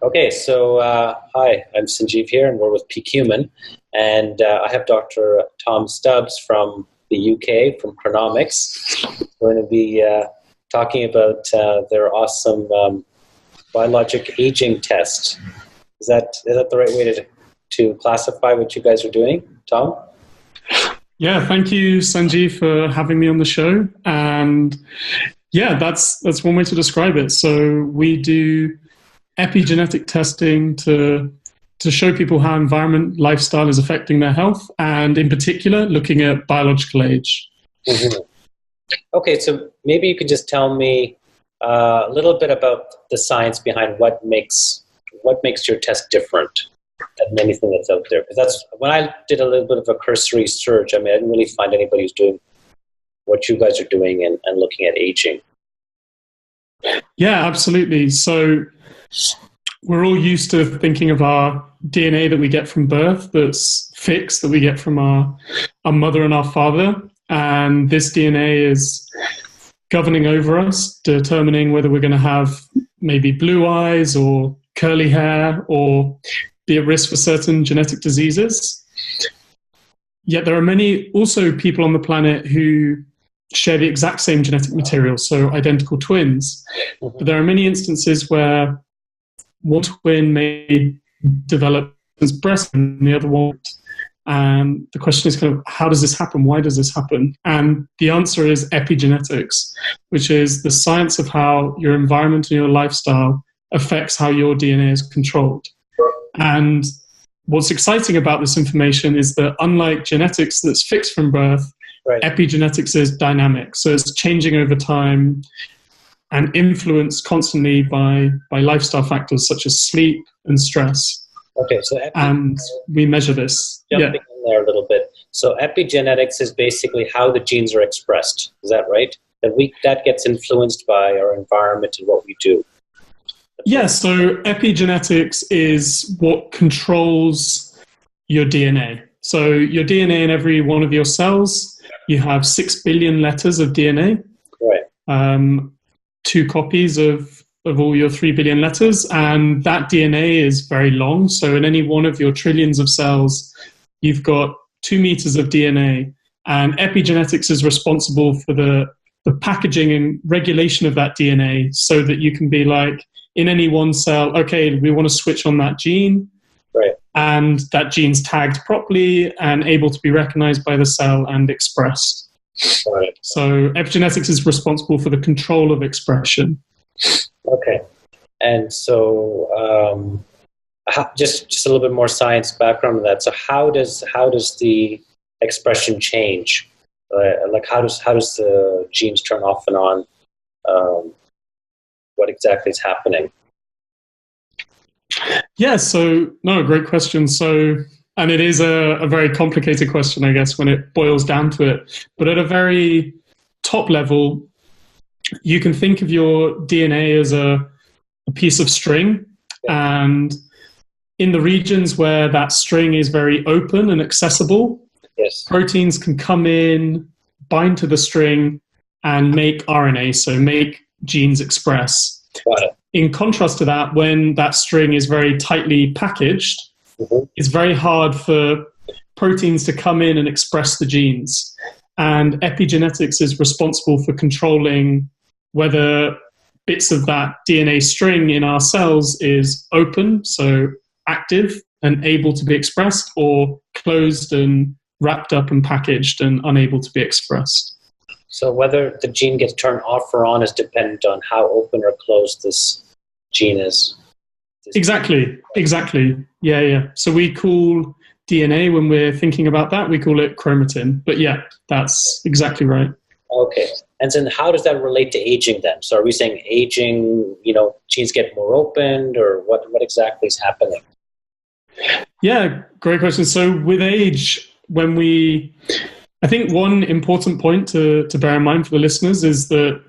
Okay, so hi, I'm Sanjeev here, and we're with PQman, and I have Dr. Tom Stubbs from the UK, from Chronomics. We're going to be talking about their awesome biologic aging test. Is that the right way to classify what you guys are doing, Tom? Yeah, thank you, Sanjeev, for having me on the show. And yeah, that's one way to describe it. So we do epigenetic testing to show people how environment, lifestyle is affecting their health, and in particular, looking at biological age. Mm-hmm. Okay, so maybe you could just tell me a little bit about the science behind what makes your test different than anything that's out there. Because that's when I did a little bit of a cursory search. I mean, I didn't really find anybody who's doing what you guys are doing and looking at aging. Yeah, absolutely. So we're all used to thinking of our DNA that we get from birth, that's fixed, that we get from our mother and our father. And this DNA is governing over us, determining whether we're going to have maybe blue eyes or curly hair or be at risk for certain genetic diseases. Yet there are many also people on the planet who share the exact same genetic material, so identical twins. Mm-hmm. But there are many instances where one twin may develop as breast and the other won't. And the question is kind of, how does this happen? Why does this happen? And the answer is epigenetics, which is the science of how your environment and your lifestyle affects how your DNA is controlled. And what's exciting about this information is that unlike genetics that's fixed from birth, right, epigenetics is dynamic. So it's changing over time and influenced constantly by lifestyle factors such as sleep and stress. Okay, so and we measure this. Jumping in there a little bit. So epigenetics is basically how the genes are expressed. Is that right? That gets influenced by our environment and what we do. Yeah, so epigenetics is what controls your DNA. So your DNA in every one of your cells, you have 6 billion letters of DNA. Right. 2 copies of all your 3 billion letters, and that DNA is very long. So in any one of your trillions of cells, you've got 2 meters of DNA, and epigenetics is responsible for the packaging and regulation of that DNA so that you can be like, in any one cell, okay, we want to switch on that gene, right, and that gene's tagged properly and able to be recognized by the cell and expressed. Right. So epigenetics is responsible for the control of expression. Okay. And so just a little bit more science background on that. So how does the expression change? Like how does the genes turn off and on? What exactly is happening? Yeah, so no, great question. So, and it is a very complicated question, I guess, when it boils down to it. But at a very top level, you can think of your DNA as a piece of string. Yeah. And in the regions where that string is very open and accessible, yes, proteins can come in, bind to the string, and make RNA, so make genes express. Got it. In contrast to that, when that string is very tightly packaged, mm-hmm, it's very hard for proteins to come in and express the genes. And epigenetics is responsible for controlling whether bits of that DNA string in our cells is open, so active and able to be expressed, or closed and wrapped up and packaged and unable to be expressed. So whether the gene gets turned off or on is dependent on how open or closed this gene is. Exactly. Yeah. So we call DNA, when we're thinking about that, we call it chromatin. But yeah, that's exactly right. Okay. And then how does that relate to aging then? So are we saying aging, genes get more opened, or what exactly is happening? Yeah, great question. So with age, I think one important point to bear in mind for the listeners is that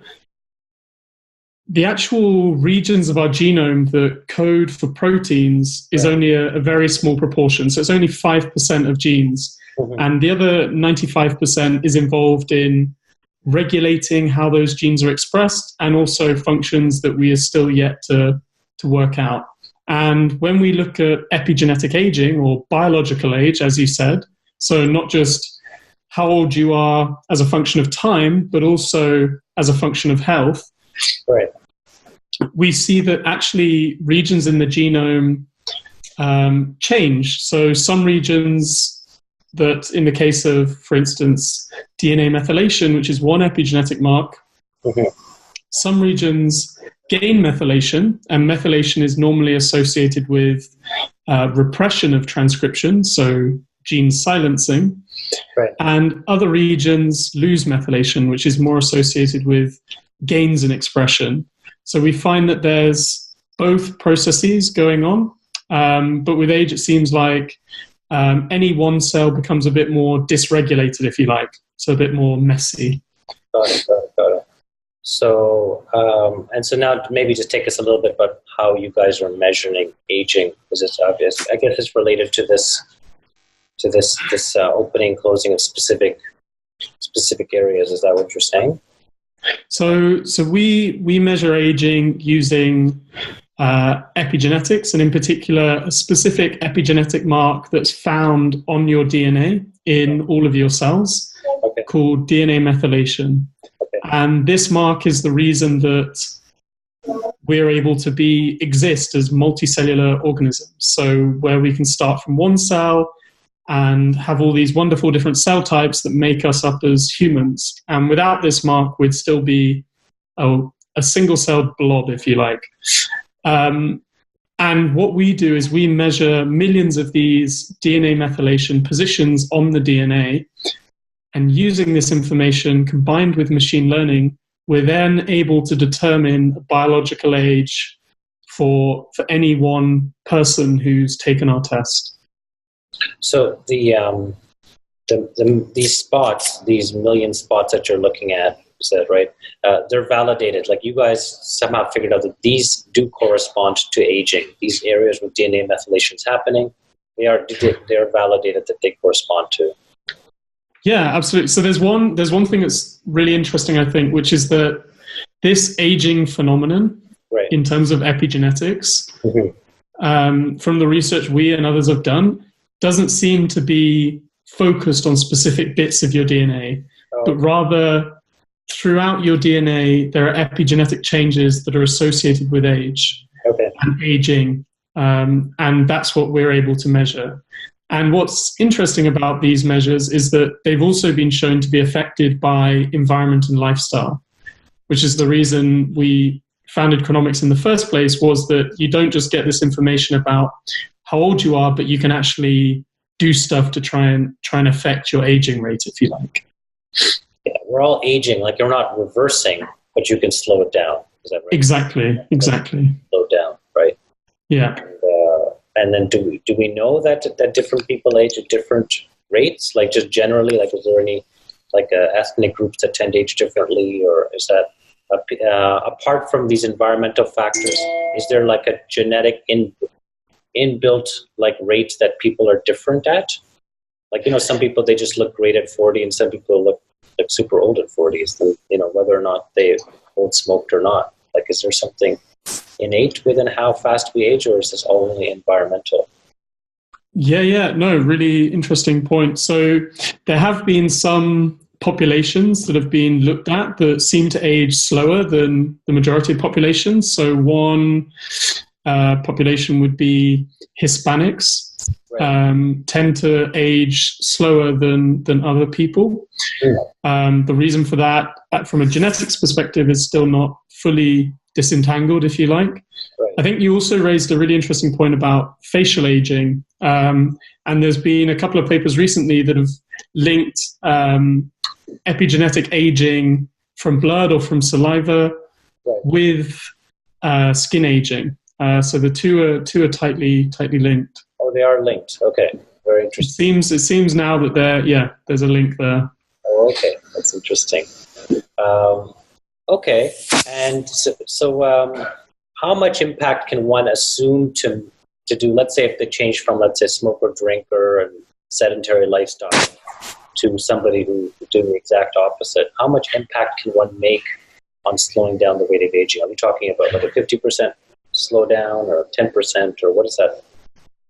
the actual regions of our genome that code for proteins is only a very small proportion. So it's only 5% of genes. Mm-hmm. And the other 95% is involved in regulating how those genes are expressed, and also functions that we are still yet to to work out. And when we look at epigenetic aging or biological age, as you said, so not just how old you are as a function of time, but also as a function of health, right, we see that actually regions in the genome change. So some regions that, in the case of, for instance, DNA methylation, which is one epigenetic mark, some regions gain methylation, and methylation is normally associated with repression of transcription, so gene silencing. right. And other regions lose methylation, which is more associated with gains in expression. So we find that there's both processes going on, but with age, it seems like any one cell becomes a bit more dysregulated, if you like, so a bit more messy. Got it. So, and so now maybe just take us a little bit about how you guys are measuring aging, because it's obvious. I guess it's related to this opening, closing of specific areas. Is that what you're saying? So we measure aging using epigenetics, and in particular, a specific epigenetic mark that's found on your DNA in all of your cells, called DNA methylation. And this mark is the reason that we're able to exist as multicellular organisms. So where we can start from one cell and have all these wonderful different cell types that make us up as humans. And without this mark, we'd still be a single-celled blob, if you like. And what we do is we measure millions of these DNA methylation positions on the DNA. And using this information combined with machine learning, we're then able to determine a biological age for any one person who's taken our test. So these spots, these million spots that you're looking at, is that right? They're validated. Like you guys somehow figured out that these do correspond to aging. These areas with DNA methylation is happening, they are validated that they correspond to. Yeah, absolutely. So there's one thing that's really interesting, I think, which is that this aging phenomenon, right, in terms of epigenetics, from the research we and others have done, doesn't seem to be focused on specific bits of your DNA, but rather throughout your DNA, there are epigenetic changes that are associated with age and aging, and that's what we're able to measure. And what's interesting about these measures is that they've also been shown to be affected by environment and lifestyle, which is the reason we founded Chronomics in the first place, was that you don't just get this information about how old you are, but you can actually do stuff to try and affect your aging rate, if you like. Yeah, we're all aging, like you're not reversing, but you can slow it down. Is that right? Exactly. Slow down, right? Yeah. And then do we know that different people age at different rates? Like just generally, like is there any ethnic groups that tend to age differently, or is that apart from these environmental factors, is there like a genetic inbuilt like rates that people are different at? Like, some people, they just look great at 40 and some people look like super old at 40s, whether or not they hold smoked or not. Like, is there something innate within how fast we age, or is this only environmental? Yeah. No, really interesting point. So there have been some populations that have been looked at that seem to age slower than the majority of populations. So one population would be Hispanics, tend to age slower than other people. The reason for that, from a genetics perspective, is still not fully disentangled, if you like. I think you also raised a really interesting point about facial aging. And there's been a couple of papers recently that have linked epigenetic aging from blood or from saliva with skin aging. So the two are tightly linked. Oh, they are linked. Okay, very interesting. It seems now that there's a link there. Oh, okay, that's interesting. Okay, and so how much impact can one assume to do? Let's say if they change from, let's say, smoker, drinker, and sedentary lifestyle to somebody who doing the exact opposite. How much impact can one make on slowing down the rate of aging? Are we talking about like a 50% slow down, or 10%, or what is that?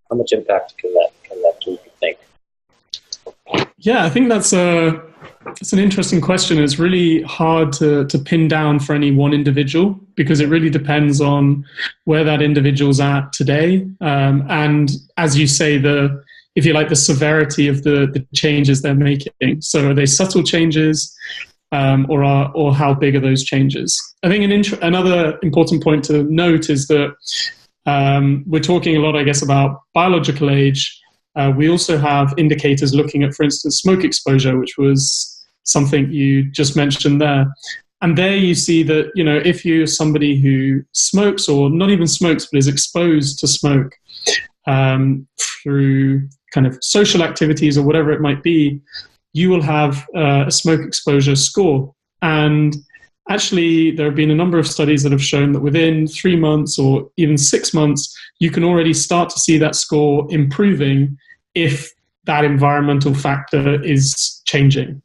How much impact can that do, you think? Yeah, I think that's an interesting question. It's really hard to pin down for any one individual because it really depends on where that individual's at today. And as you say, if you like, the severity of the changes they're making. So are they subtle changes, or how big are those changes? I think another important point to note is that we're talking a lot, I guess, about biological age. We also have indicators looking at, for instance, smoke exposure, which was something you just mentioned there. And there you see that, if you're somebody who smokes, or not even smokes, but is exposed to smoke through kind of social activities or whatever it might be, you will have a smoke exposure score. And actually, there have been a number of studies that have shown that within 3 months or even 6 months, you can already start to see that score improving if that environmental factor is changing.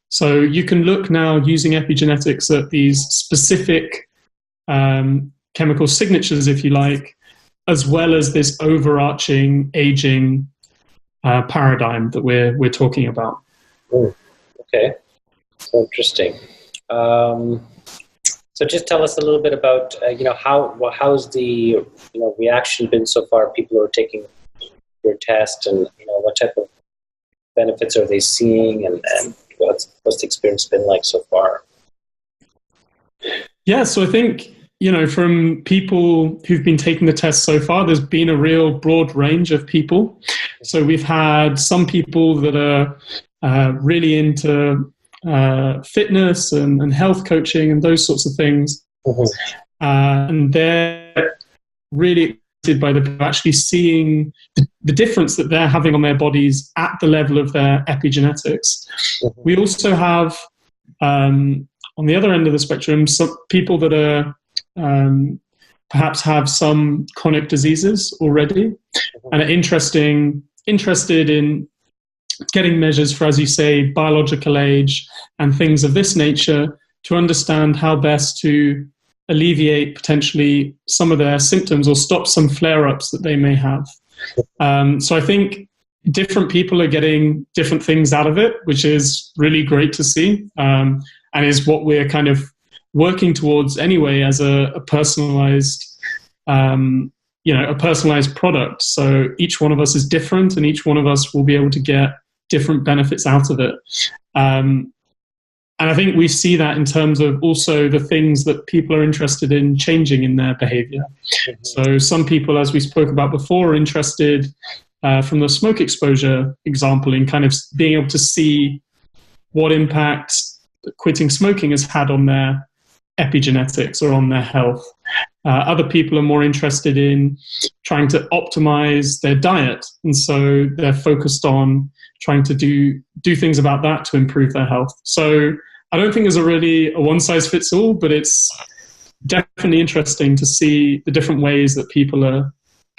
So you can look now using epigenetics at these specific chemical signatures, if you like, as well as this overarching aging paradigm that we're talking about. Okay, so interesting. So just tell us a little bit about how's the reaction been so far? People who are taking your test, and what type of benefits are they seeing, and what's the experience been like so far? Yeah, so I think from people who've been taking the test so far, there's been a real broad range of people. So we've had some people that are really into fitness and health coaching and those sorts of things. Mm-hmm. And they're really excited by actually seeing the difference that they're having on their bodies at the level of their epigenetics. Mm-hmm. We also have, on the other end of the spectrum, some people that are perhaps have some chronic diseases already, and are interested in getting measures for, as you say, biological age and things of this nature to understand how best to alleviate potentially some of their symptoms or stop some flare-ups that they may have. So I think different people are getting different things out of it, which is really great to see, and is what we're kind of working towards anyway as a personalized, a personalized product. So each one of us is different, and each one of us will be able to get different benefits out of it. And I think we see that in terms of also the things that people are interested in changing in their behavior. Mm-hmm. So some people, as we spoke about before, are interested from the smoke exposure example in kind of being able to see what impact quitting smoking has had on their epigenetics or on their health. Other people are more interested in trying to optimize their diet, and so they're focused on trying to do things about that to improve their health. So I don't think there's a one-size-fits-all, but it's definitely interesting to see the different ways that people are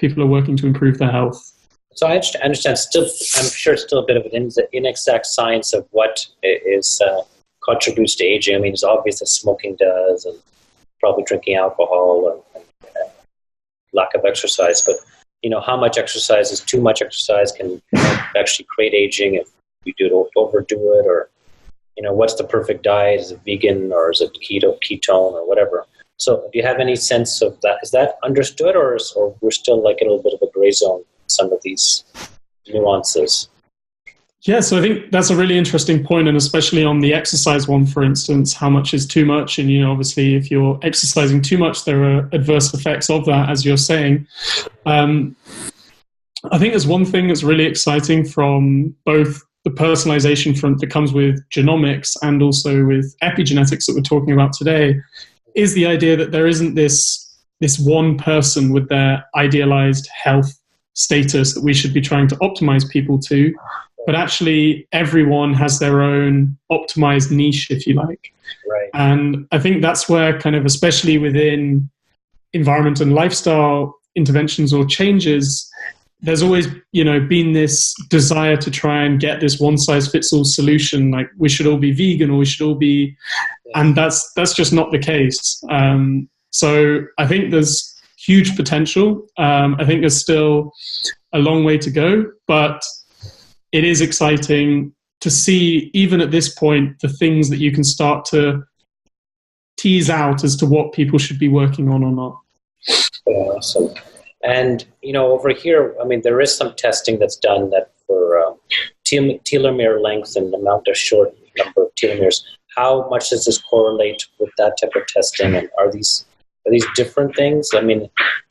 working to improve their health. So I understand. I'm sure it's still a bit of an inexact science of what is contributes to aging. I mean, it's obvious that smoking does, and probably drinking alcohol and lack of exercise. But how much exercise is too much exercise can actually create aging if you overdo it, or what's the perfect diet? Is it vegan, or is it ketone, or whatever? So do you have any sense of that? Is that understood, or we're still like in a little bit of a gray zone, some of these nuances? Yeah, so I think that's a really interesting point, and especially on the exercise one, for instance, how much is too much? And, obviously, if you're exercising too much, there are adverse effects of that, as you're saying. I think there's one thing that's really exciting from both the personalization front that comes with genomics and also with epigenetics that we're talking about today, is the idea that there isn't this one person with their idealized health status that we should be trying to optimize people to. But actually, everyone has their own optimized niche, if you like. Right. And I think that's where kind of, especially within environment and lifestyle interventions or changes, there's always, been this desire to try and get this one-size-fits-all solution, like we should all be vegan or we should all be, and that's just not the case. So I think there's huge potential. I think there's still a long way to go, but it is exciting to see, even at this point, the things that you can start to tease out as to what people should be working on or not. Awesome. And, over here, there is some testing that's done that for telomere length and the amount of short number of telomeres. How much does this correlate with that type of testing? And are these different things?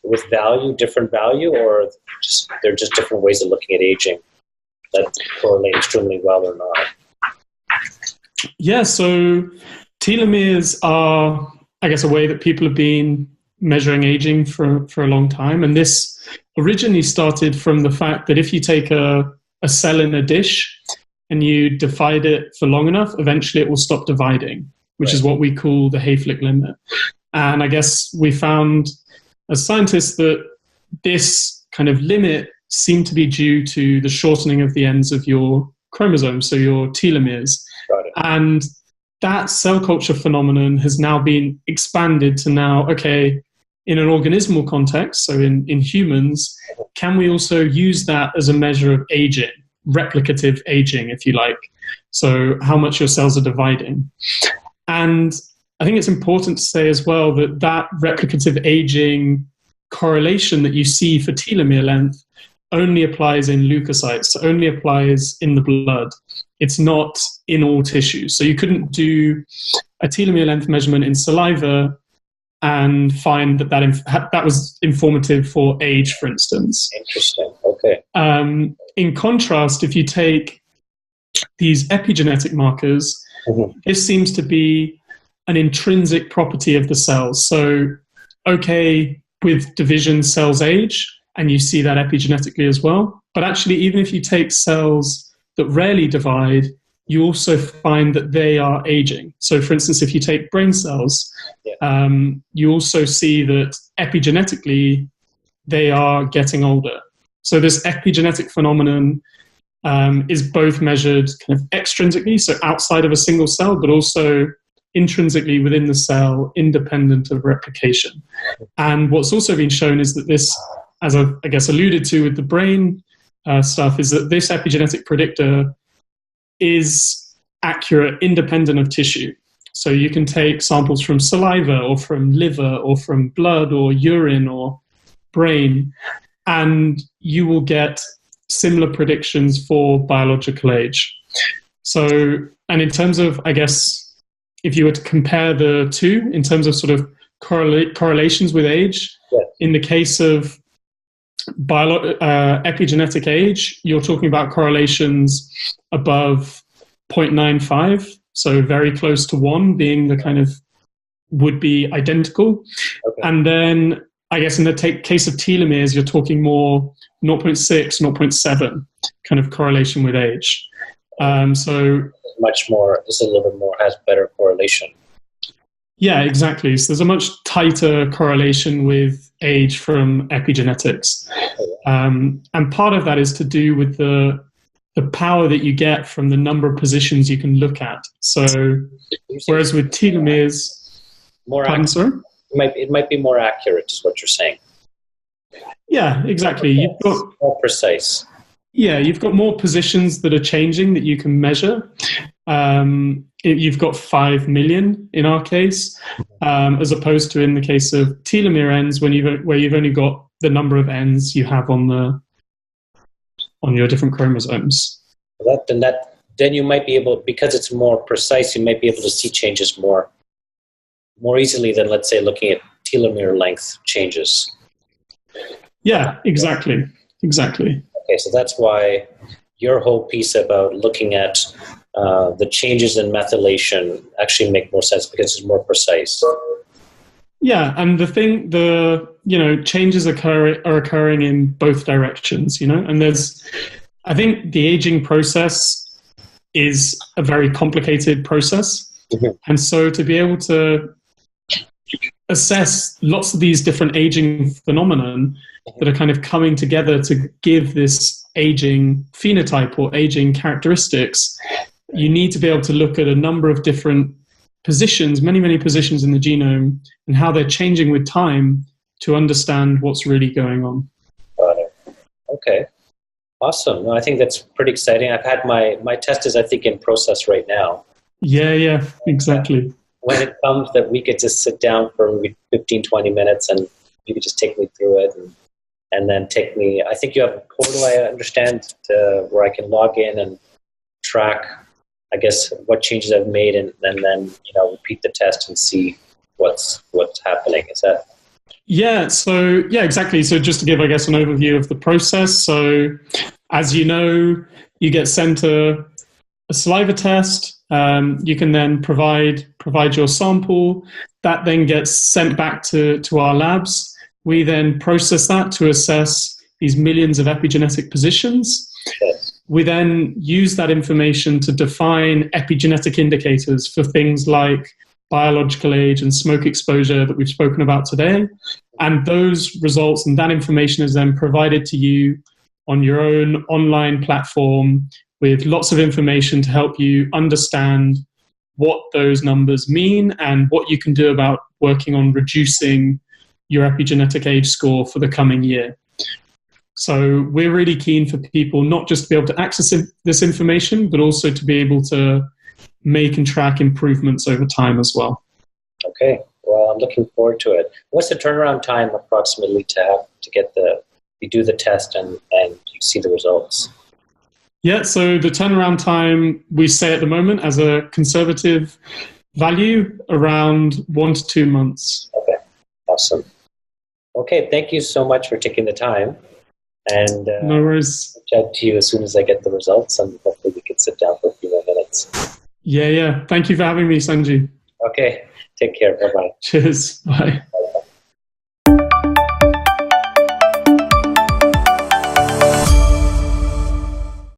With different value, or they're just different ways of looking at aging that correlate extremely well or not? Yeah, so telomeres are, I guess, a way that people have been measuring aging for a long time. And this originally started from the fact that if you take a cell in a dish and you divide it for long enough, eventually it will stop dividing, which is what we call the Hayflick limit. And I guess we found as scientists that this kind of limit seemed to be due to the shortening of the ends of your chromosomes, so your telomeres. And that cell culture phenomenon has now been expanded to now, okay, in an organismal context, so in humans, can we also use that as a measure of aging, replicative aging, if you like? So how much your cells are dividing. And I think it's important to say as well that that replicative aging correlation that you see for telomere length only applies in leukocytes, only applies in the blood. It's not in all tissues. So you couldn't do a telomere length measurement in saliva and find that was informative for age, for instance. Interesting. Okay. In contrast, if you take these epigenetic markers, this seems to be an intrinsic property of the cells. So, okay, with division, cells age, and you see that epigenetically as well. But actually, even if you take cells that rarely divide, you also find that they are aging. So, for instance, if you take brain cells, you also see that epigenetically, they are getting older. So this epigenetic phenomenon is both measured kind of extrinsically, so outside of a single cell, but also intrinsically within the cell, independent of replication. And what's also been shown is that this, as I guess alluded to with the brain stuff, is that this epigenetic predictor is accurate independent of tissue. So you can take samples from saliva or from liver or from blood or urine or brain, and you will get similar predictions for biological age. So, and in terms of, I guess, if you were to compare the two in terms of sort of correlations with age, in the case of epigenetic age, you're talking about correlations above 0.95, so very close to 1 being the kind of would be identical. Okay. And then I guess in the case of telomeres, you're talking more 0.6, 0.7 kind of correlation with age. So much more, this is a little bit more, has better correlation. Yeah, exactly. So there's a much tighter correlation with age from epigenetics. And part of that is to do with the power that you get from the number of positions you can look at. So whereas with telomeres, it might be more accurate, is what you're saying. Yeah, exactly. You've got more precise. Yeah, you've got more positions that are changing that you can measure. You've got 5 million in our case, as opposed to in the case of telomere ends, where you've only got the number of ends you have on your different chromosomes. Then you might be able, because it's more precise, you might be able to see changes more easily than, let's say, looking at telomere length changes. Yeah, exactly. Okay, so that's why your whole piece about looking at the changes in methylation actually make more sense because it's more precise. Yeah, and changes are occurring in both directions, and I think the aging process is a very complicated process. Mm-hmm. And so to be able to assess lots of these different aging phenomenon that are kind of coming together to give this aging phenotype or aging characteristics, you need to be able to look at a number of different positions, many positions in the genome, and how they're changing with time to understand what's really going on. Got it. Okay. Awesome. No, I think that's pretty exciting. I've had my test is, I think, in process right now. Yeah, exactly. When it comes that we could just sit down for maybe 15, 20 minutes and you could just take me through it and then take me, I think you have a portal, I understand, where I can log in and track, I guess, what changes I've made and then, repeat the test and see what's happening. Is that? Yeah, exactly. So just to give, I guess, an overview of the process. So as you know, you get sent a saliva test. You can then provide your sample. That then gets sent back to our labs. We then process that to assess these millions of epigenetic positions. We then use that information to define epigenetic indicators for things like biological age and smoke exposure that we've spoken about today. And those results and that information is then provided to you on your own online platform with lots of information to help you understand what those numbers mean and what you can do about working on reducing your epigenetic age score for the coming year. So we're really keen for people not just to be able to access this information, but also to be able to make and track improvements over time as well. Okay. Well, I'm looking forward to it. What's the turnaround time approximately you do the test and you see the results? Yeah, so the turnaround time we say at the moment as a conservative value around 1 to 2 months. Okay. Awesome. Okay. Thank you so much for taking the time. And no worries. I'll chat to you as soon as I get the results, and hopefully we can sit down for a few more minutes. Yeah. Thank you for having me, Sanjeev. Okay. Take care. Bye-bye. Cheers. Bye.